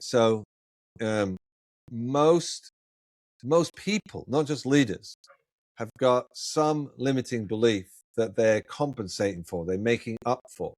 So um, most people, not just leaders, have got some limiting belief that they're compensating for, they're making up for.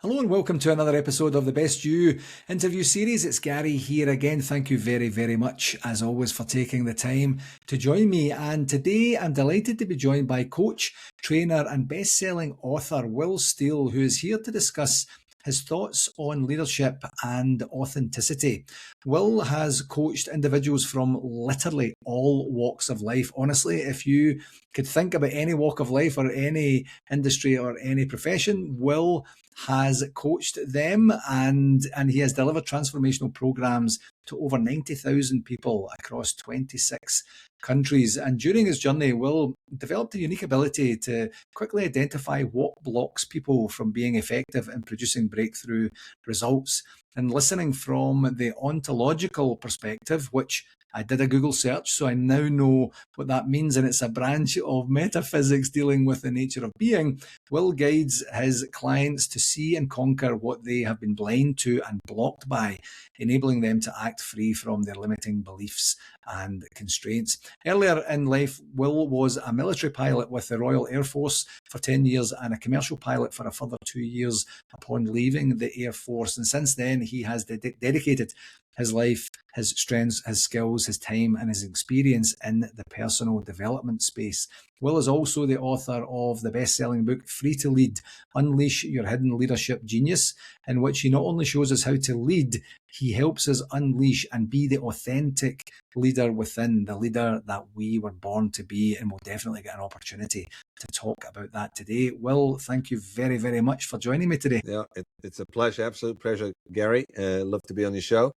Hello and welcome to another episode of the Best You interview series. It's Gary here again. Thank you very, very much, as always, for taking the time to join me. And today I'm delighted to be joined by coach, trainer and best-selling author Will Steele, who is here to discuss his thoughts on leadership and authenticity. Will has coached individuals from literally all walks of life. Honestly, if you could think about any walk of life or any industry or any profession, Will has coached them and he has delivered transformational programs to over 90,000 people across 26 countries. And during his journey, Will developed a unique ability to quickly identify what blocks people from being effective in producing breakthrough results. And listening from the ontological perspective, which I did a Google search, so I now know what that means, and it's a branch of metaphysics dealing with the nature of being. Will guides his clients to see and conquer what they have been blind to and blocked by, enabling them to act free from their limiting beliefs and constraints. Earlier in life, Will was a military pilot with the Royal Air Force for 10 years and a commercial pilot for a further 2 years upon leaving the Air Force. And since then, he has dedicated his life, his strengths, his skills, his time, and his experience in the personal development space. Will is also the author of the best-selling book, Free to Lead, Unleash Your Hidden Leadership Genius, in which he not only shows us how to lead, he helps us unleash and be the authentic leader within, the leader that we were born to be, and we'll definitely get an opportunity to talk about that today. Will, thank you very, very much for joining me today. Yeah, it's a pleasure, absolute pleasure, Gary. Love to be on your show.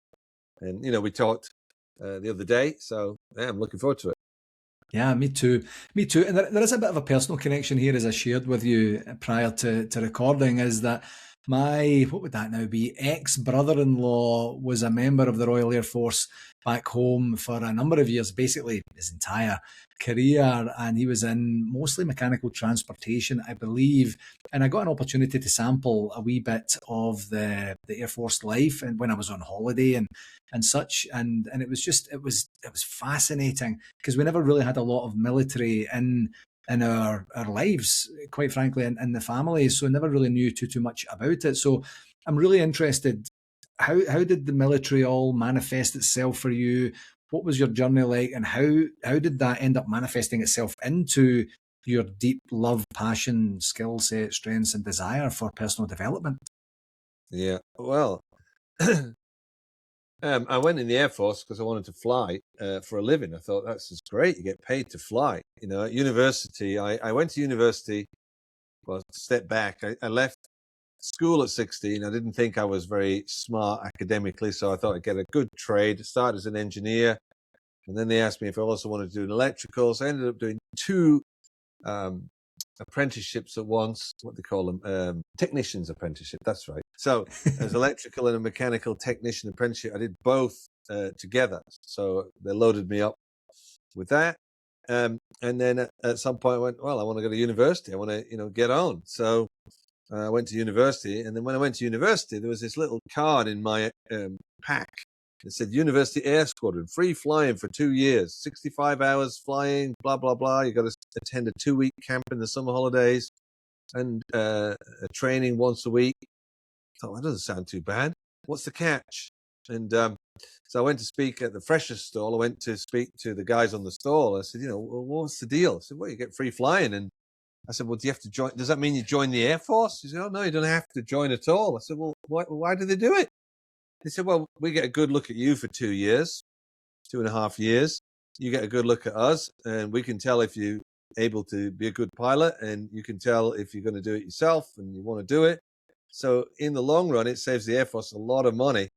And, we talked the other day, so yeah, I'm looking forward to it. Yeah, me too. Me too. And there is a bit of a personal connection here, as I shared with you prior to recording, is that my, what would that now be, ex-brother-in-law was a member of the Royal Air Force back home for a number of years, basically his entire career, and he was in mostly mechanical transportation, I believe. And I got an opportunity to sample a wee bit of the Air Force life and when I was on holiday and such, and it was just it was fascinating because we never really had a lot of military in our lives, quite frankly, in the family, so I never really knew too much about it. So I'm really interested, how did the military all manifest itself for you? What was your journey like, and how did that end up manifesting itself into your deep love, passion, skill set, strengths and desire for personal development? Yeah, well, I went in the Air Force because I wanted to fly for a living. I thought, that's just great. You get paid to fly. At university, I went to university, well, step back. I left school at 16. I didn't think I was very smart academically, so I thought I'd get a good trade, start as an engineer. And then they asked me if I also wanted to do an electrical. So I ended up doing two apprenticeships at once. What they call them? Technician's apprenticeship. That's right. So as electrical and a mechanical technician apprenticeship, I did both together. So they loaded me up with that. And then at some point I went, well, I want to go to university. I want to, get on. So I went to university. And then when I went to university, there was this little card in my pack. It said University Air Squadron, free flying for 2 years, 65 hours flying, blah, blah, blah. You got to attend a 2-week camp in the summer holidays and a training once a week. I thought, well, that doesn't sound too bad. What's the catch? And so I went to speak at the freshers stall. I went to speak to the guys on the stall. I said, well, what's the deal? I said, well, you get free flying. And I said, well, do you have to join? Does that mean you join the Air Force? He said, oh, no, you don't have to join at all. I said, well, why do they do it? They said, well, we get a good look at you for 2 years, 2.5 years. You get a good look at us, and we can tell if you're able to be a good pilot, and you can tell if you're going to do it yourself and you want to do it. So in the long run, it saves the Air Force a lot of money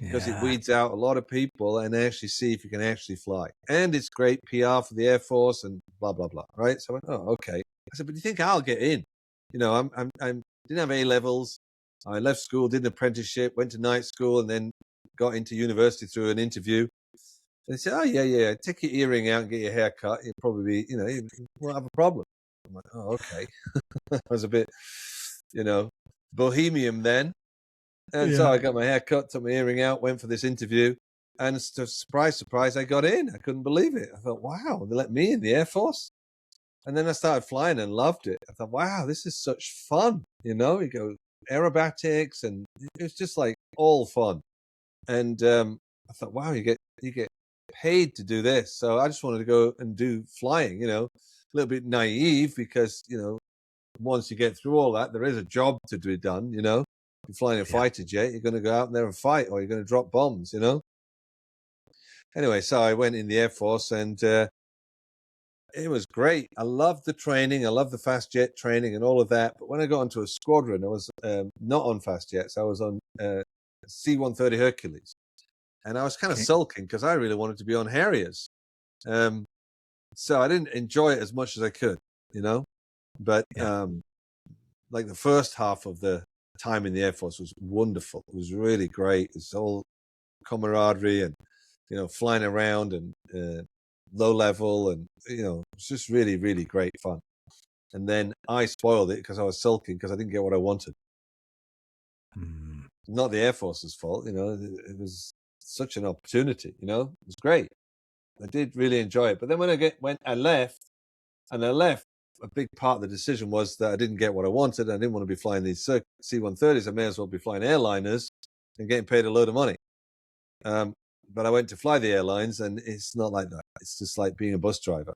because it weeds out a lot of people and actually see if you can actually fly. And it's great PR for the Air Force and blah, blah, blah. Right? So I went, oh, okay. I said, but do you think I'll get in? I didn't have A-levels. I left school, did an apprenticeship, went to night school, and then got into university through an interview. And they said, oh, yeah, take your earring out and get your hair cut. You'll probably be, you won't have a problem. I'm like, oh, okay. I was a bit, bohemian then. And so I got my hair cut, took my earring out, went for this interview. And surprise, surprise, I got in. I couldn't believe it. I thought, wow, they let me in the Air Force. And then I started flying and loved it. I thought, wow, this is such fun. You go aerobatics, and it was just like all fun. And I thought, wow, you get paid to do this. So I just wanted to go and do flying, a little bit naive because, once you get through all that, there is a job to be done, If you're flying a fighter jet, you're going to go out there and fight, or you're going to drop bombs, Anyway, so I went in the Air Force, and it was great. I loved the training. I loved the fast jet training and all of that. But when I got onto a squadron, I was not on fast jets. I was on C-130 Hercules. And I was kind of sulking because I really wanted to be on Harriers. So I didn't enjoy it as much as I could, But like the first half of the time in the Air Force was wonderful. It was really great. It's all camaraderie and, flying around and low level. And, it's just really, really great fun. And then I spoiled it because I was sulking because I didn't get what I wanted. Not the Air Force's fault, it was such an opportunity, it was great. I did really enjoy it. But then when I left, a big part of the decision was that I didn't get what I wanted. I didn't want to be flying these C-130s. I may as well be flying airliners and getting paid a load of money. But I went to fly the airlines, and it's not like that. It's just like being a bus driver.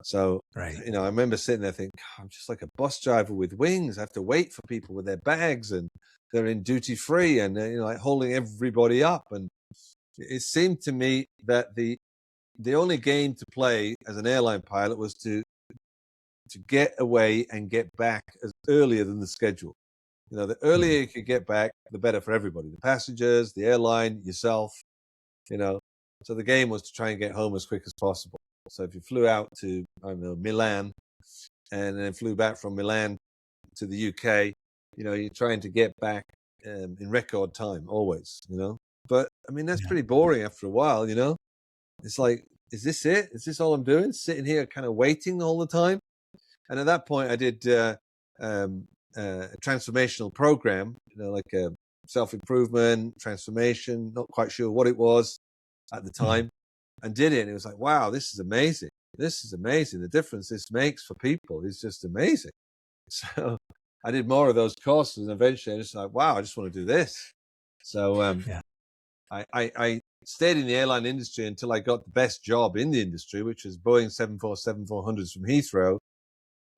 So, I remember sitting there thinking, I'm just like a bus driver with wings. I have to wait for people with their bags, and they're in duty free, and like holding everybody up. And it seemed to me that the only game to play as an airline pilot was to get away and get back as earlier than the schedule. The earlier you could get back, the better for everybody, the passengers, the airline, yourself, So the game was to try and get home as quick as possible. So if you flew out to, Milan, and then flew back from Milan to the UK, you're trying to get back in record time always, But that's pretty boring after a while, It's like, is this it? Is this all I'm doing? Sitting here kind of waiting all the time? And at that point, I did a transformational program, like a self-improvement, transformation, not quite sure what it was at the time, and did it. And it was like, wow, this is amazing. This is amazing. The difference this makes for people is just amazing. So I did more of those courses, and eventually I just like, wow, I just want to do this. So I stayed in the airline industry until I got the best job in the industry, which was Boeing 747-400s from Heathrow.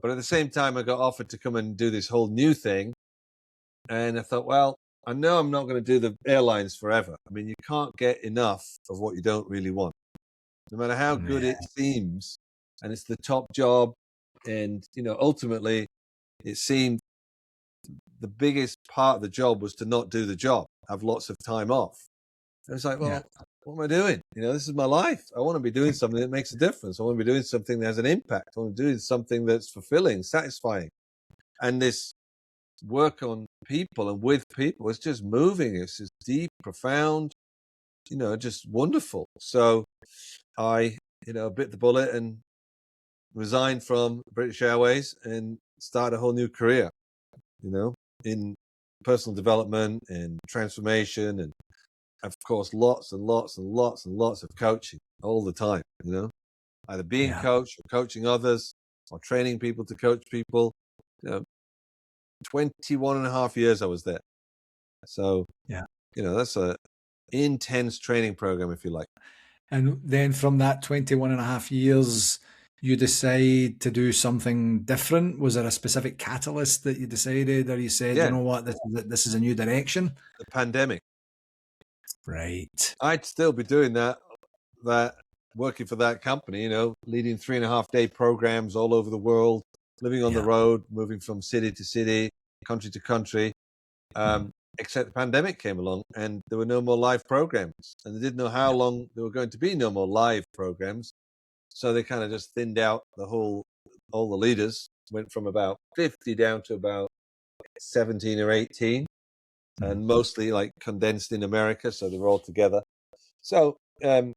But at the same time, I got offered to come and do this whole new thing. And I thought, well, I know I'm not going to do the airlines forever. You can't get enough of what you don't really want. No matter how good it seems, and it's the top job. And, ultimately, it seemed the biggest part of the job was to not do the job, have lots of time off. And it's like, well, what am I doing? This is my life. I want to be doing something that makes a difference. I want to be doing something that has an impact. I want to do something that's fulfilling, satisfying. And this work on people and with people, it's just moving. It's just deep, profound, just wonderful. So I, bit the bullet and resigned from British Airways and started a whole new career, in personal development and transformation, and of course, lots and lots and lots and lots of coaching all the time, either being coached or coaching others or training people to coach people. 21 and a half years I was there. So, that's a intense training program, if you like. And then from that 21 and a half years, you decide to do something different. Was there a specific catalyst that you decided, or you said, you know what, this is a new direction? The pandemic. Right. I'd still be doing that working for that company, leading 3.5-day programs all over the world, living on the road, moving from city to city, country to country. Except the pandemic came along and there were no more live programs, and they didn't know how long there were going to be no more live programs. So they kind of just thinned out all the leaders, went from about 50 down to about 17 or 18, and mostly like condensed in America. So they were all together. So, I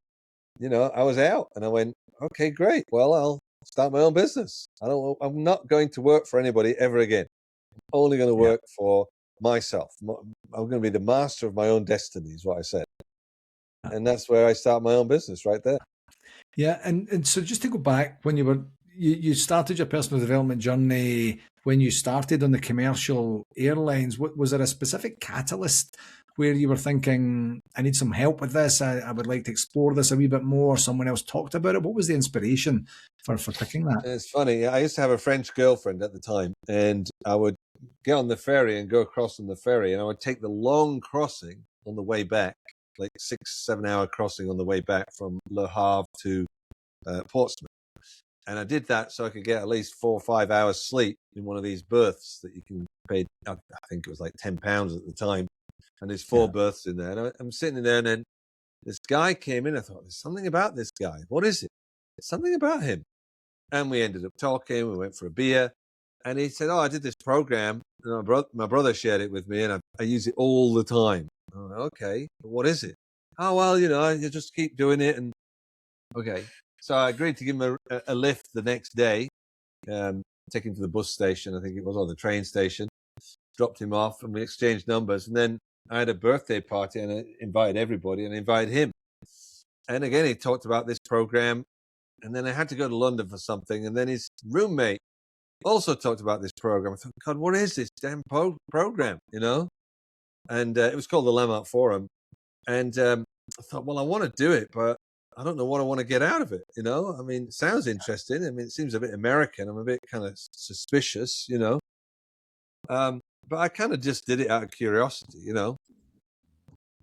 was out, and I went, okay, great. Well, I'll start my own business. I'm not going to work for anybody ever again. I'm only going to work for myself. I'm going to be the master of my own destiny, is what I said. And that's where I start my own business right there. Yeah, and so just to go back, when you started your personal development journey when you started on the commercial airlines, was there a specific catalyst where you were thinking, I need some help with this, I would like to explore this a wee bit more, someone else talked about it? What was the inspiration for picking that? It's funny. I used to have a French girlfriend at the time, and I would get on the ferry and go across on the ferry, and I would take the long crossing on the way back, like 6-7 hour crossing on the way back from Le Havre to Portsmouth. And I did that so I could get at least 4 or 5 hours sleep in one of these berths that you can pay. I think it was like £10 at the time. And there's 4 berths in there. And I'm sitting in there, and then this guy came in. I thought, there's something about this guy. What is it? There's something about him. And we ended up talking. We went for a beer. And he said, I did this program. And my brother shared it with me, and I use it all the time. I'm like, okay, but what is it? Oh, well, you just keep doing it. And okay. So I agreed to give him a lift the next day, take him to the bus station, I think it was, or the train station, dropped him off, and we exchanged numbers. And then I had a birthday party, and I invited everybody, and I invited him. And again, he talked about this program. And then I had to go to London for something. And then his roommate also talked about this program. I thought, God, what is this damn program, And it was called the Lamont Forum. And I thought, well, I want to do it, but I don't know what I want to get out of it, I mean, it sounds interesting. I mean, it seems a bit American. I'm a bit kind of suspicious, but I kind of just did it out of curiosity,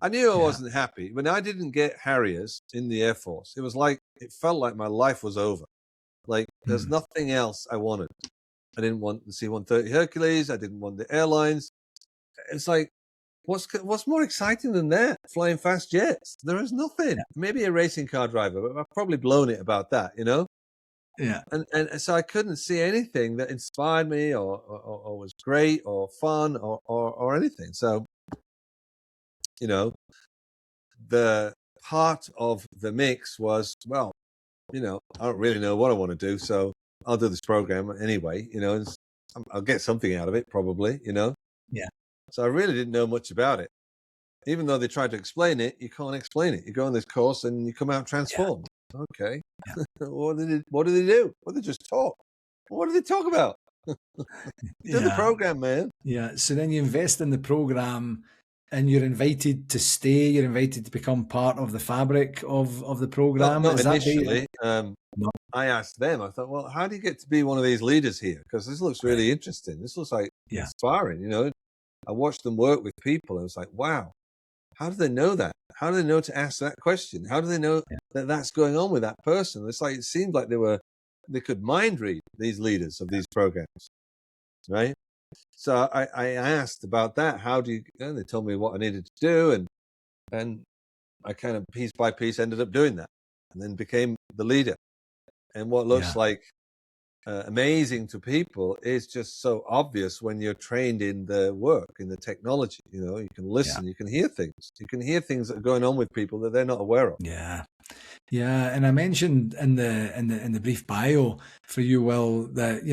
I knew I wasn't happy. When I didn't get Harriers in the Air Force, it felt like my life was over. Like, there's nothing else I wanted. I didn't want the C-130 Hercules. I didn't want the airlines. It's like, what's more exciting than that? Flying fast jets. There is nothing. Maybe a racing car driver, but I've probably blown it about that, Yeah. And so I couldn't see anything that inspired me or was great or fun or anything. So, the part of the mix was, well, I don't really know what I want to do, so I'll do this program anyway, and I'll get something out of it probably, Yeah. So I really didn't know much about it. Even though they tried to explain it, you can't explain it. You go on this course and you come out transformed. Yeah. Okay. Yeah. What do they do? What do they just talk? What do they talk about? Do the program, man. Yeah. So then you invest in the program, and you're invited to stay. You're invited to become part of the fabric of the program. Not initially. No. I asked them. I thought, well, how do you get to be one of these leaders here? Because this looks really interesting. This looks like inspiring. I watched them work with people, and it's like, wow, how do they know that? How do they know to ask that question? How do they know that that's going on with that person? It's like, it seemed like they could mind read these leaders of these programs, right? So I asked about that. How do you, and they told me what I needed to do. And I kind of piece by piece ended up doing that, and then became the leader. And what looks like amazing to people is just so obvious when you're trained in the work, in the technology. You can listen, you can hear things. You can hear things that are going on with people that they're not aware of. Yeah. And I mentioned in the brief bio for you, Will, that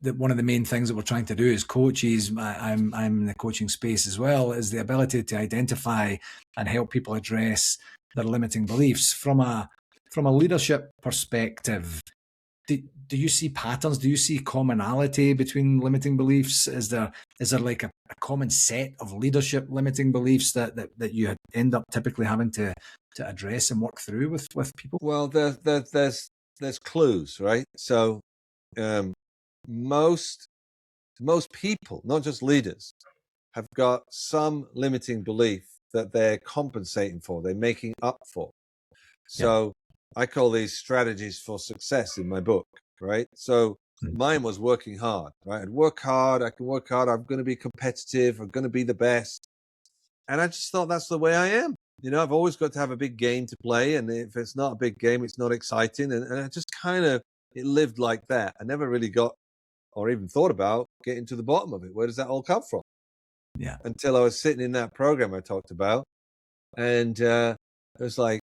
that one of the main things that we're trying to do as coaches, I'm in the coaching space as well, is the ability to identify and help people address their limiting beliefs from a leadership perspective. Do you see patterns? Do you see commonality between limiting beliefs? Is there like a common set of leadership limiting beliefs that you end up typically having to address and work through with people? Well, there's clues, right? So most people, not just leaders, have got some limiting belief that they're compensating for, they're making up for. So I call these strategies for success in my book, right? So mine was working hard, right? I'd work hard, I can work hard, I'm going to be competitive, I'm going to be the best. And I just thought that's the way I am. I've always got to have a big game to play. And if it's not a big game, it's not exciting. And I just it lived like that. I never really got or even thought about getting to the bottom of it. Where does that all come from? Yeah. Until I was sitting in that program I talked about. And it was like,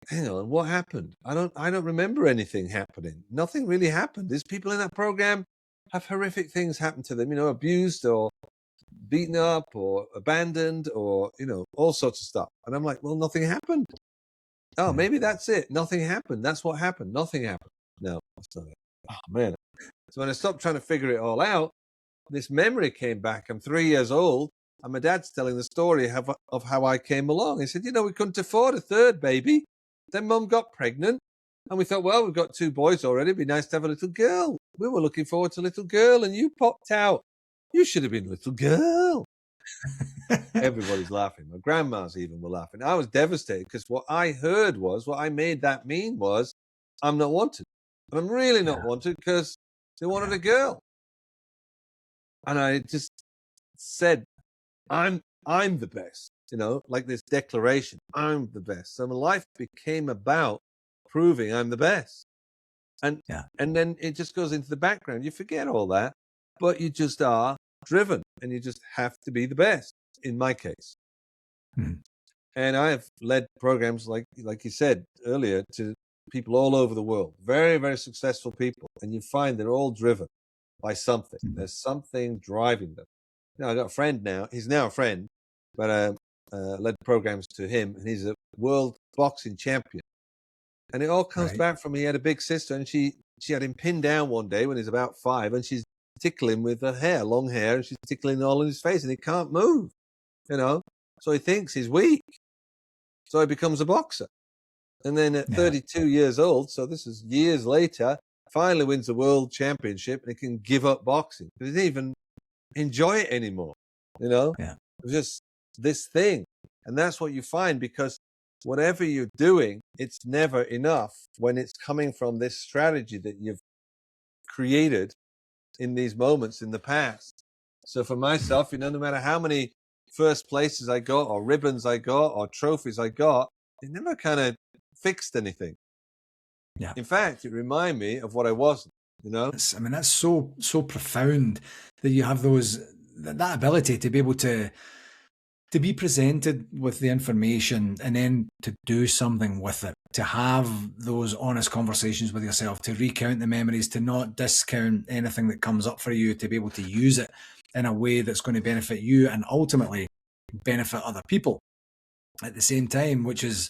hang on, what happened? I don't remember anything happening. Nothing really happened. These people in that program have horrific things happen to them, abused or beaten up or abandoned or, all sorts of stuff. And I'm like, well, nothing happened. Oh, maybe that's it. Nothing happened. That's what happened. Nothing happened. No, that's not it. Oh, man. So when I stopped trying to figure it all out, this memory came back. I'm 3 years old, and my dad's telling the story of how I came along. He said, we couldn't afford a third baby. Then Mum got pregnant, and we thought, well, we've got 2 boys already. It'd be nice to have a little girl. We were looking forward to a little girl, and you popped out. You should have been a little girl. Everybody's laughing. My grandmas even were laughing. I was devastated because what I made that mean was, I'm not wanted. And I'm really not wanted because they wanted a girl. And I just said, I'm the best, like this declaration, I'm the best. So my life became about proving I'm the best. And then it just goes into the background. You forget all that, but you just are driven and you just have to be the best, in my case. And I have led programs, like you said earlier, to people all over the world, very, very successful people. And you find they're all driven by something. There's something driving them. I got a friend now. He's now a friend, but I led programs to him, and he's a world boxing champion. And it all comes back from he had a big sister, and she had him pinned down one day when he's about 5, and she's tickling with her hair, long hair, and she's tickling all in his face, and he can't move, So he thinks he's weak. So he becomes a boxer. And then at 32 years old, so this is years later, finally wins the world championship, and he can give up boxing. He doesn't even enjoy it anymore, It's just this thing. And that's what you find, because whatever you're doing, it's never enough when it's coming from this strategy that you've created in these moments in the past. So for myself, no matter how many first places I got or ribbons I got or trophies I got, it never kind of fixed anything. In fact, it reminded me of what I wasn't, That's so profound that you have that ability to be able to be presented with the information and then to do something with it, to have those honest conversations with yourself, to recount the memories, to not discount anything that comes up for you, to be able to use it in a way that's going to benefit you and ultimately benefit other people at the same time, which is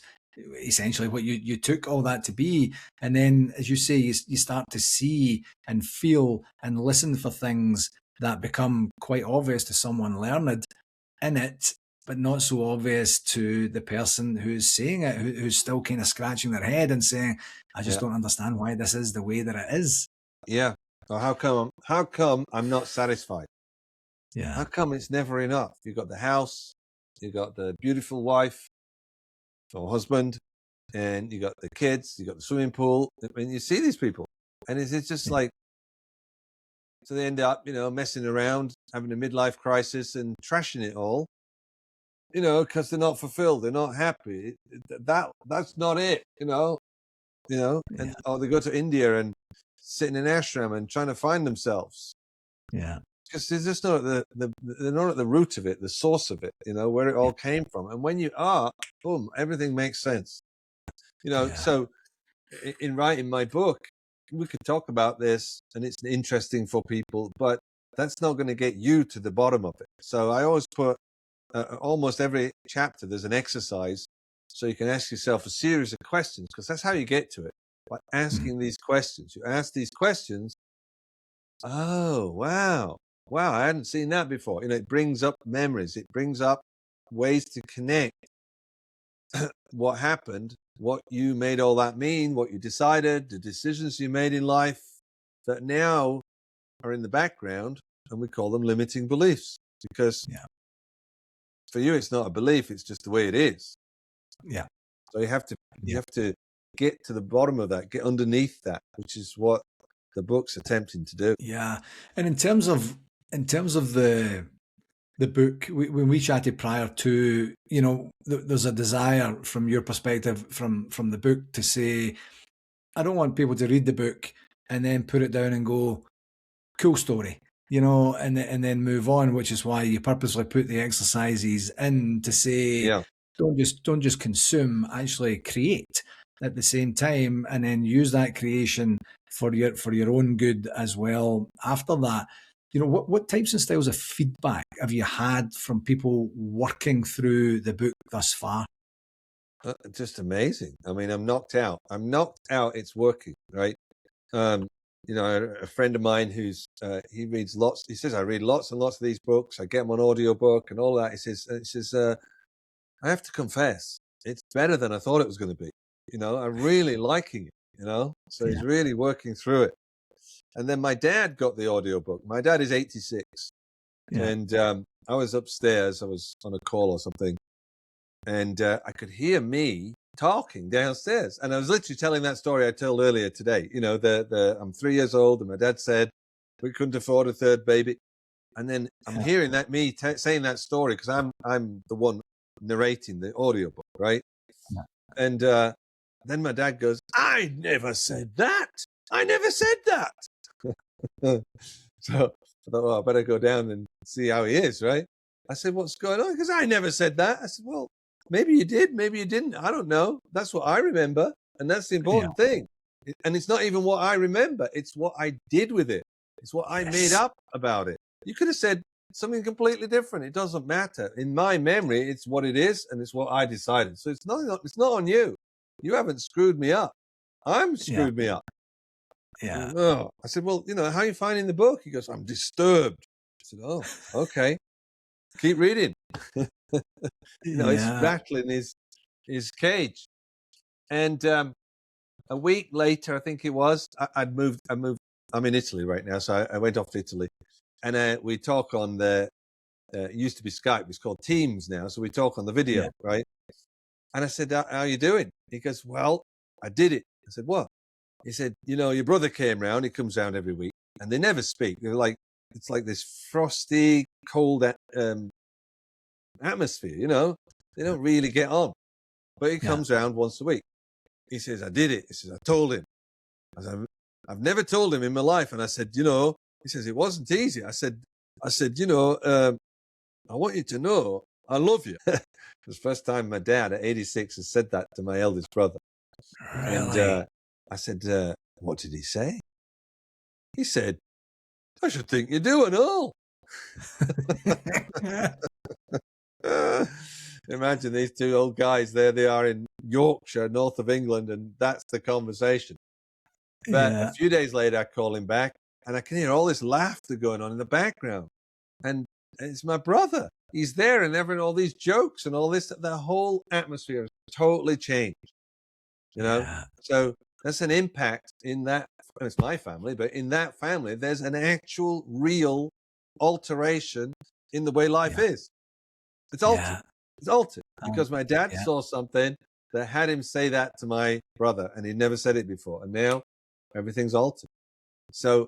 essentially what you took all that to be. And then, as you say, you start to see and feel and listen for things that become quite obvious to someone learned in it, but not so obvious to the person who's saying it, who's still kind of scratching their head and saying, I just don't understand why this is the way that it is. Yeah. Or how come I'm not satisfied? Yeah. How come it's never enough? You've got the house, you've got the beautiful wife or husband, and you got the kids, you got the swimming pool. I mean, you see these people, and it's just like, so they end up, messing around, having a midlife crisis and trashing it all, because they're not fulfilled, they're not happy. That's not it, and or they go to India and sit in an ashram and trying to find themselves. Yeah. Because they're just not at they're not at the root of it, the source of it, where it all came from. And when you are, boom, everything makes sense. So in writing my book, we could talk about this and it's interesting for people, but that's not going to get you to the bottom of it. So I always put almost every chapter, there's an exercise so you can ask yourself a series of questions, because that's how you get to it, by asking these questions. You ask these questions. Oh, wow, I hadn't seen that before. It brings up memories. It brings up ways to connect what happened, what you made all that mean, what you decided, the decisions you made in life that now are in the background, and we call them limiting beliefs, because for you, it's not a belief. It's just the way it is. Yeah. So you have to get to the bottom of that, get underneath that, which is what the book's attempting to do. Yeah. And in terms of the book, when we chatted prior to, there's a desire from your perspective, from the book, to say, I don't want people to read the book and then put it down and go, cool story, and then move on, which is why you purposely put the exercises in to say, don't just consume, actually create at the same time, and then use that creation for your own good as well after that. what types and styles of feedback have you had from people working through the book thus far? Just amazing. I mean, I'm knocked out. It's working, right? A friend of mine who's he reads lots. He says I read lots and lots of these books. I get them on audiobook and all that. He says I have to confess, it's better than I thought it was going to be. I'm really liking it. So he's really working through it. And then my dad got the audiobook. My dad is 86, and I was upstairs. I was on a call or something, and I could hear me talking downstairs, and I was literally telling that story I told earlier today. I'm 3 years old, and my dad said we couldn't afford a third baby, and then I'm hearing that me saying that story because I'm the one narrating the audiobook, right? And then my dad goes, "I never said that. I never said that." So I thought, well, I better go down and see how he is, right? I said, "What's going on?" Because I never said that. I said, "Well, maybe you did, maybe you didn't. I don't know. That's what I remember. And that's the important thing. And it's not even what I remember. It's what I did with it. It's what I made up about it. You could have said something completely different. It doesn't matter. In my memory, it's what it is. And it's what I decided. So it's not on you. You haven't screwed me up. I'm screwed me up." Yeah. Oh, I said, "Well, how are you finding the book?" He goes, "I'm disturbed." I said, "Oh, okay. Keep reading." He's rattling his cage. And a week later, I think it was, I'd moved. I'm in Italy right now, so I went off to Italy, and we talk on the. It used to be Skype. It's called Teams now, so we talk on the video, right? And I said, "How are you doing?" He goes, "Well, I did it." I said, "What?" He said, "Your brother came round. He comes round every week, and they never speak. It's like this frosty, cold atmosphere. They don't really get on. But he comes round once a week." He says, "I did it." He says, "I told him." I said, "I've never told him in my life." And I said, he says, "It wasn't easy." I said, "I want you to know I love you." It was the first time my dad at 86 has said that to my eldest brother. Really? And I said, "What did he say?" He said, "I should think you do and all." Imagine these two old guys. There they are in Yorkshire, north of England, and that's the conversation. But a few days later, I call him back, and I can hear all this laughter going on in the background. And it's my brother. He's there, and having all these jokes and all this. The whole atmosphere has totally changed. So that's an impact in that. It's my family, but in that family, there's an actual, real alteration in the way life is. It's altered. It's altered because my dad saw something that had him say that to my brother, and he'd never said it before. And now everything's altered. So,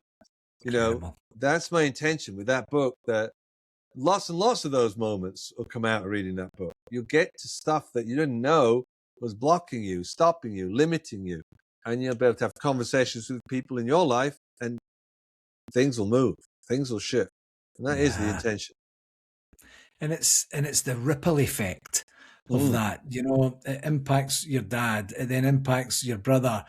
that's my intention with that book, that lots and lots of those moments will come out of reading that book. You'll get to stuff that you didn't know was blocking you, stopping you, limiting you. And you'll be able to have conversations with people in your life, and things will move, things will shift. And that is the intention. And it's the ripple effect of that. It impacts your dad, it then impacts your brother.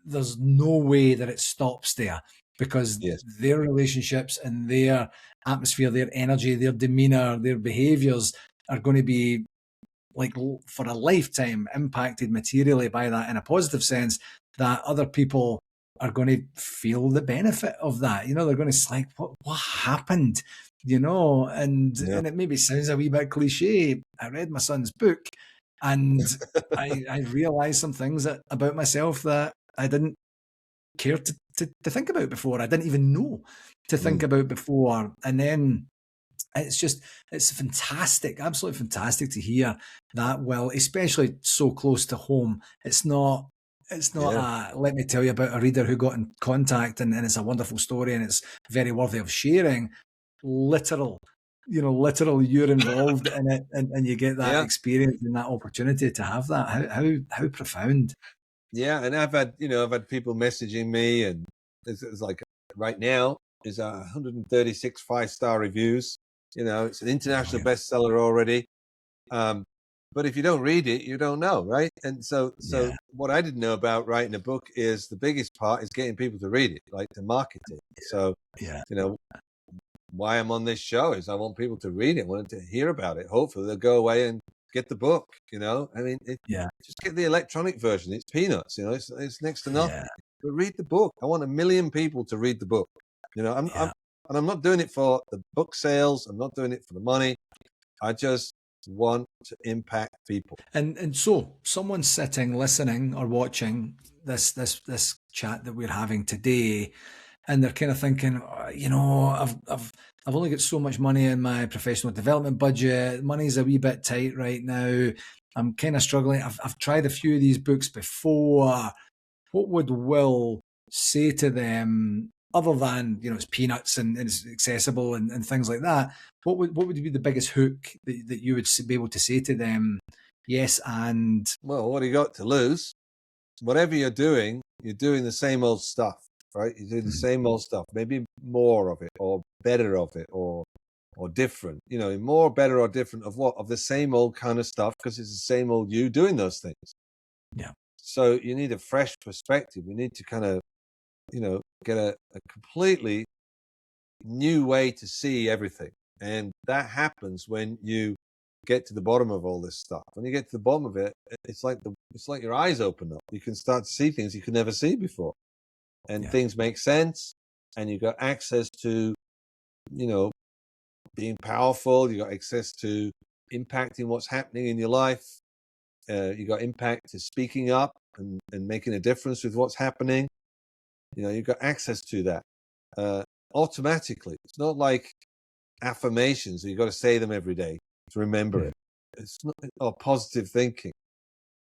There's no way that it stops there, because their relationships and their atmosphere, their energy, their demeanor, their behaviors are going to be like for a lifetime impacted materially by that, in a positive sense, that other people are going to feel the benefit of that. They're going to say, what happened? And it maybe sounds a wee bit cliche. I read my son's book, and I realized some things about myself that I didn't care to think about before. I didn't even know to think about before. And then it's fantastic, absolutely fantastic to hear that. Well, especially so close to home. It's not let me tell you about a reader who got in contact and it's a wonderful story and it's very worthy of sharing. Literal you're involved in it, and you get that experience and that opportunity to have that. How profound. Yeah, and I've had people messaging me, and it's like right now is 136 5-star reviews. It's an international bestseller already. But if you don't read it, you don't know, right? And so what I didn't know about writing a book is the biggest part is getting people to read it, like to market it. So why I'm on this show is I want people to read it, I want them to hear about it. Hopefully they'll go away and get the book, you know. I mean, just get the electronic version. It's peanuts, you know, it's next to nothing. Yeah. But read the book. I want 1 million people to read the book. You know, I'm not doing it for the book sales. I'm not doing it for the money. I just want to impact people. And so someone sitting, listening or watching this chat that we're having today, and they're kind of thinking, you know, I've only got so much money in my professional development budget. Money's a wee bit tight right now. I'm kind of struggling. I've tried a few of these books before. What would Will say to them, other than, you know, it's peanuts and it's accessible and things like that? What would be the biggest hook that you would be able to say to them? Yes, and well, what do you got to lose? Whatever you're doing the same old stuff, right? You do the same old stuff, maybe more of it or better of it or different, you know, more, better or different of what? Of the same old kind of stuff, because it's the same old you doing those things. Yeah. So you need a fresh perspective. You need to kind of, you know, get a completely new way to see everything. And that happens when you get to the bottom of all this stuff. When you get to the bottom of it, it's like your eyes open up. You can start to see things you could never see before. And things make sense. And you got access to, you know, being powerful. You got access to impacting what's happening in your life. You got impact to speaking up and making a difference with what's happening. You know, you've got access to that automatically. It's not like affirmations. You've got to say them every day to remember it. It's not, or positive thinking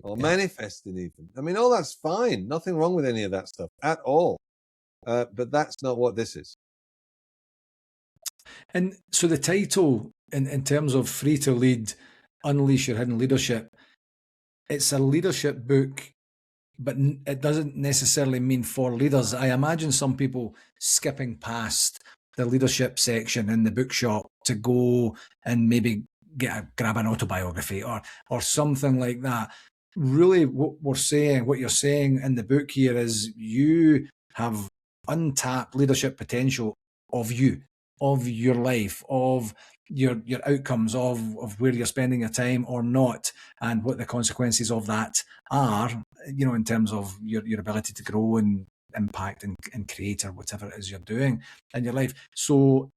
or manifesting even. I mean, all that's fine. Nothing wrong with any of that stuff at all. But that's not what this is. And so the title, in terms of Free to Lead, Unleash Your Hidden Leadership, it's a leadership book, but it doesn't necessarily mean for leaders. I imagine some people skipping past the leadership section in the bookshop to go and maybe grab an autobiography or something like that. Really, what you're saying in the book here is you have untapped leadership potential of you, of your life, of your outcomes, of where you're spending your time or not, and what the consequences of that are, you know, in terms of your ability to grow and impact and create or whatever it is you're doing in your life. So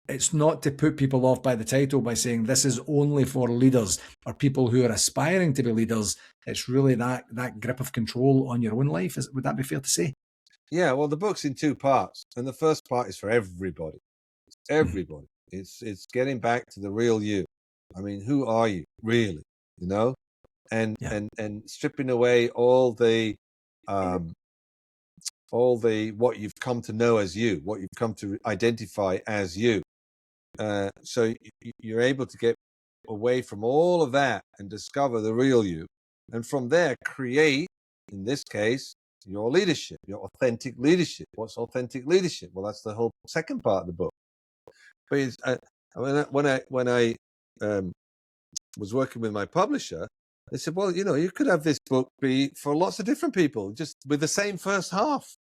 it's not to put people off by the title by saying this is only for leaders or people who are aspiring to be leaders. It's really that grip of control on your own life. Would that be fair to say? Yeah, well, the book's in 2 parts, and the first part is for everybody. It's everybody. It's getting back to the real you. I mean, who are you really? You know, and stripping away all the what you've come to know as you, what you've come to identify as you. So you're able to get away from all of that and discover the real you, and from there create, in this case, your leadership, your authentic leadership. What's authentic leadership? Well, that's the whole second part of the book. But it's, when I was working with my publisher, they said, well, you know, you could have this book be for lots of different people, just with the same first half,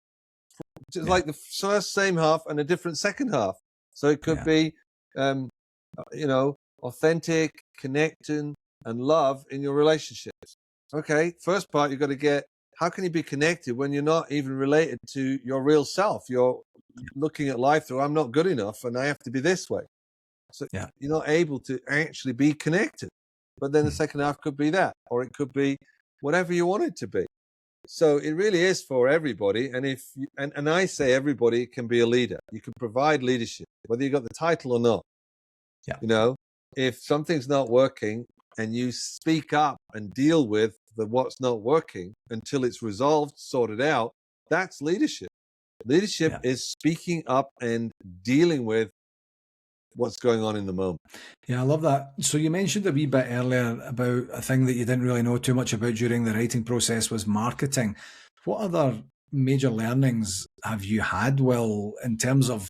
just like the first same half and a different second half. So it could be, you know, authentic, connecting, and love in your relationships. Okay, first part, you've got to get, how can you be connected when you're not even related to your real self? You're looking at life through, I'm not good enough and I have to be this way. So you're not able to actually be connected. But then the second half could be that, or it could be whatever you want it to be. So it really is for everybody. And if you, and I say everybody can be a leader. You can provide leadership, whether you got the title or not. Yeah. You know, if something's not working and you speak up and deal with what's not working until it's resolved, sorted out, that's leadership. Leadership is speaking up and dealing with what's going on in the moment. Yeah, I love that. So you mentioned a wee bit earlier about a thing that you didn't really know too much about during the writing process was marketing. What other major learnings have you had, Will, in terms of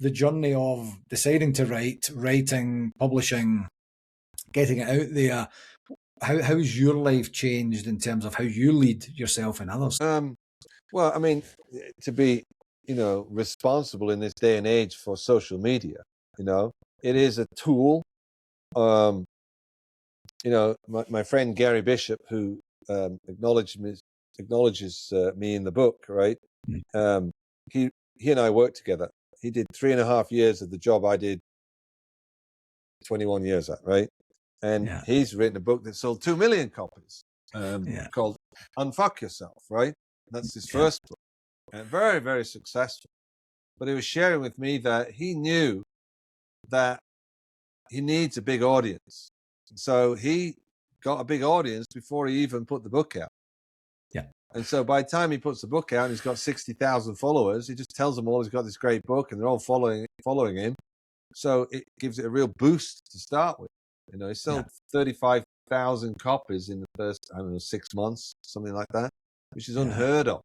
the journey of deciding to writing, publishing, getting it out there? How's your life changed in terms of how you lead yourself and others? Well, I mean, to be, you know, responsible in this day and age for social media, It is a tool. My friend Gary Bishop, who acknowledges me in the book, right? He and I worked together. He did 3.5 years of the job I did 21 years at, right? And he's written a book that sold 2 million copies, called Unfuck Yourself, right? That's his first book, and very, very successful. But he was sharing with me that he knew that he needs a big audience. So he got a big audience before he even put the book out. Yeah. And so by the time he puts the book out and he's got 60,000 followers, he just tells them all he's got this great book and they're all following him. So it gives it a real boost to start with. He sold 35,000 copies in the first, 6 months, something like that, which is unheard of.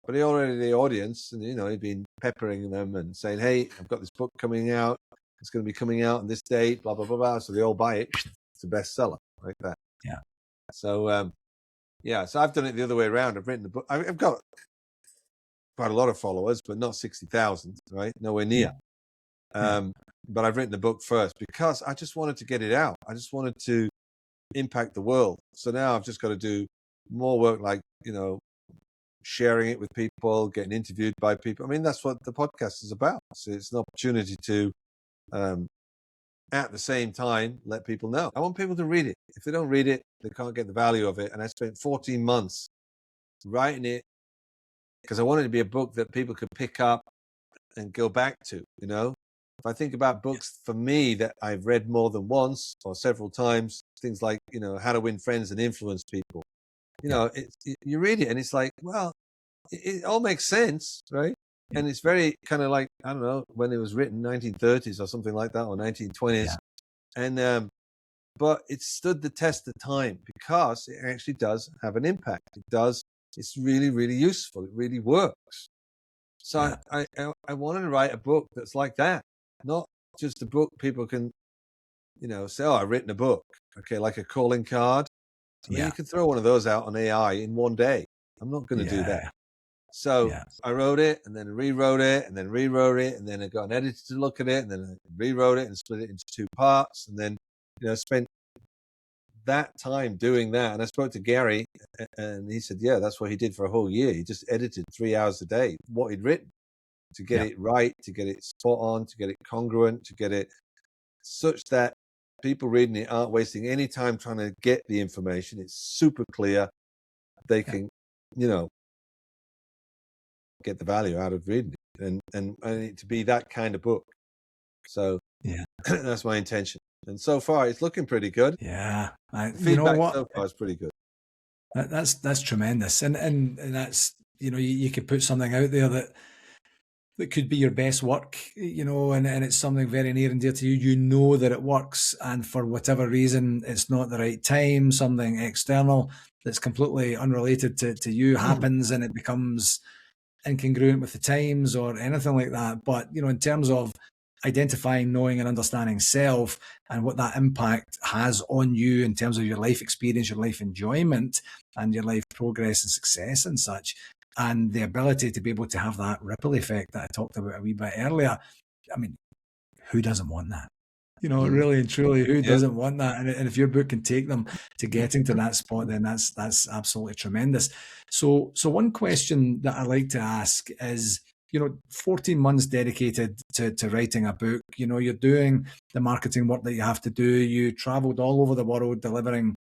But he already had the audience, and he'd been peppering them and saying, "Hey, I've got this book coming out. It's going to be coming out on this date, blah blah blah blah." So they all buy it. It's a bestseller, like that. Yeah. So so I've done it the other way around. I've written the book. I've got quite a lot of followers, but not 60,000, right? Nowhere near. But I've written the book first because I just wanted to get it out. I just wanted to impact the world. So now I've just got to do more work, like sharing it with people, getting interviewed by people. I mean, that's what the podcast is about. So it's an opportunity to, at the same time, let people know. I want people to read it. If they don't read it, they can't get the value of it. And I spent 14 months writing it because I wanted it to be a book that people could pick up and go back to. If I think about books for me that I've read more than once or several times, things like, How to Win Friends and Influence People, you read it and it's like, well, it all makes sense, right? And it's very kind of like, I don't know, when it was written, 1930s or something like that, or 1920s. And but it stood the test of time because it actually does have an impact. It's really, really useful. It really works. So I wanted to write a book that's like that, not just a book people can, say, "Oh, I've written a book." Okay, like a calling card. I mean, you can throw one of those out on AI in one day. I'm not going to do that. So I wrote it and then rewrote it and then rewrote it. And then I got an editor to look at it and then I rewrote it and split it into 2 parts. And then, spent that time doing that. And I spoke to Gary and he said, that's what he did for a whole year. He just edited 3 hours a day, what he'd written, to get it right, to get it spot on, to get it congruent, to get it such that people reading it aren't wasting any time trying to get the information. It's super clear. They can, get the value out of reading it, and it to be that kind of book. So that's my intention. And so far, it's looking pretty good. Feedback so far is pretty good. That's tremendous, and that's you could put something out there that could be your best work, and it's something very near and dear to you. You know that it works, and for whatever reason, it's not the right time. Something external that's completely unrelated to you happens, and it becomes incongruent with the times or anything like that. But in terms of identifying, knowing and understanding self and what that impact has on you in terms of your life experience, your life enjoyment and your life progress and success and such, and the ability to be able to have that ripple effect that I talked about a wee bit earlier. I mean, who doesn't want that? Really and truly, who doesn't want that? And if your book can take them to getting to that spot, then that's absolutely tremendous. So one question that I like to ask is, 14 months dedicated to writing a book. You're doing the marketing work that you have to do. You traveled all over the world delivering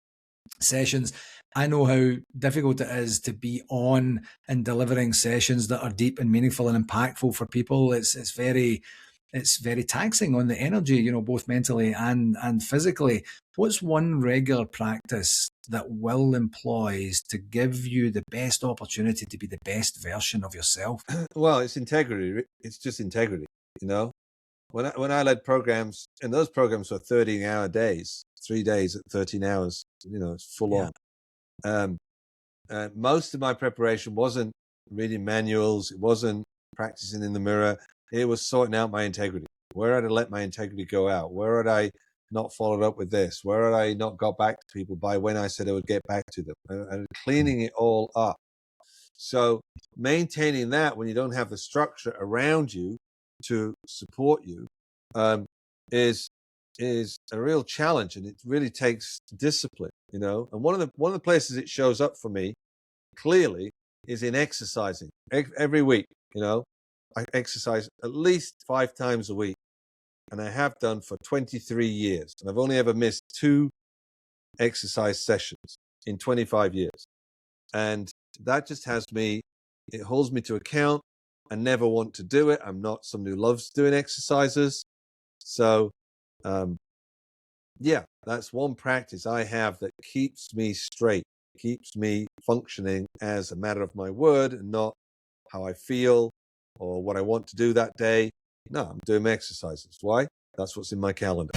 sessions. I know how difficult it is to be on and delivering sessions that are deep and meaningful and impactful for people. It's very taxing on the energy, both mentally and physically. What's one regular practice that Will employs to give you the best opportunity to be the best version of yourself? Well, it's integrity. It's just integrity, When I led programs, and those programs were 13-hour days, 3 days at 13 hours, it's full on. Most of my preparation wasn't reading manuals. It wasn't practicing in the mirror. It was sorting out my integrity. Where had I let my integrity go out? Where had I not followed up with this? Where had I not got back to people by when I said I would get back to them? And cleaning it all up. So maintaining that when you don't have the structure around you to support you is a real challenge, and it really takes discipline, you know. And one of the places it shows up for me clearly is in exercising. Every week, you know, I exercise at least 5 times a week, and I have done for 23 years, and I've only ever missed 2 exercise sessions in 25 years. And that just it holds me to account. I never want to do it. I'm not someone who loves doing exercises. So, yeah, that's one practice I have that keeps me straight, keeps me functioning as a matter of my word and not how I feel or what I want to do that day. No, I'm doing my exercises. Why? That's what's in my calendar.